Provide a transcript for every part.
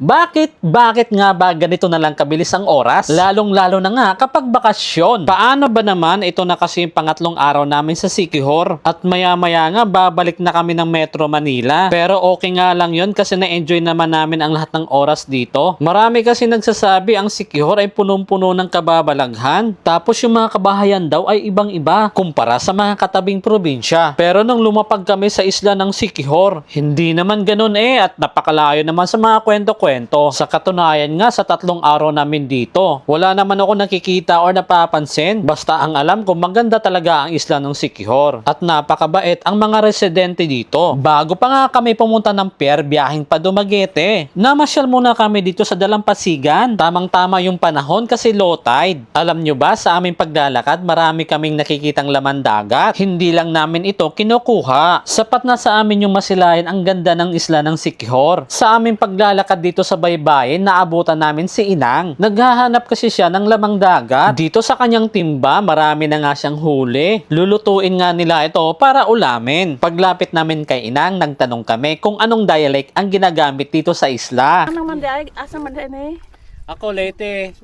Bakit? Bakit nga ba ganito na lang kabilis ang oras? Lalong-lalo na nga kapag bakasyon. Paano ba naman ito na kasi yung pangatlong araw namin sa Siquijor? At maya-maya nga babalik na kami ng Metro Manila. Pero okay nga lang yun kasi na-enjoy naman namin ang lahat ng oras dito. Marami kasi nagsasabi ang Siquijor ay punong-puno ng kababalaghan. Tapos yung mga kabahayan daw ay ibang-iba kumpara sa mga katabing probinsya. Pero nung lumapag kami sa isla ng Siquijor, hindi naman ganun at napakalayo naman sa mga kwento-kwento. Sa katunayan nga sa 3 araw namin dito, wala naman ako nakikita or napapansin. Basta ang alam ko maganda talaga ang isla ng Siquijor at napakabait ang mga residente dito. Bago pa nga kami pumunta ng pier, biyaheng pa Dumaguete, namasyal muna kami dito sa Dalampasigan. Tamang-tama yung panahon kasi low tide. Alam nyo ba, sa aming paglalakad marami kaming nakikitang laman dagat. Hindi lang namin ito kinukuha. Sapat na sa amin yung masilayan ang ganda ng isla ng Siquijor. Sa aming paglalakad dito sa baybayin, naabutan namin si Inang. Naghahanap kasi siya ng lamang dagat. Dito sa kanyang timba, marami na nga siyang huli. Lulutuin nga nila ito para ulamin. Paglapit namin kay Inang, nagtanong kami kung anong dialect ang ginagamit dito sa isla. Anong manday? Asa manday na Ako, Leyte.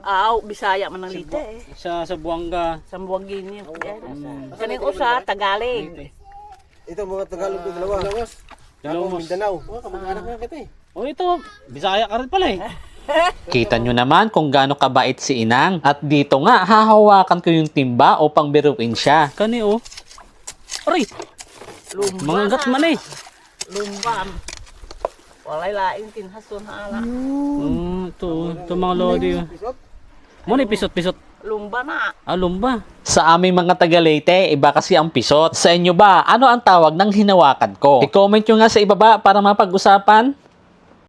Bisaya man ang lite Sa Buanga. Sa Buangin yun. Kaning usa, Tagalog. Ito mga Tagalog ko dalawa. Ako Mindanao. Kamag-anak nga kita Oh, ito, Bisaya ka rin pala Kita nyo naman kung gaano kabait si Inang. At dito nga, hahawakan ko yung timba upang biruin siya. Kani Aray! Mga gat man Lumbam. Walay lain kinhason hala. Ito mga lodi. Muna pisot-pisot. Lumba na. Lumba. Sa aming mga taga-Leyte, iba kasi ang pisot. Sa inyo ba, ano ang tawag ng hinawakan ko? I-comment nyo nga sa ibaba para mapag-usapan.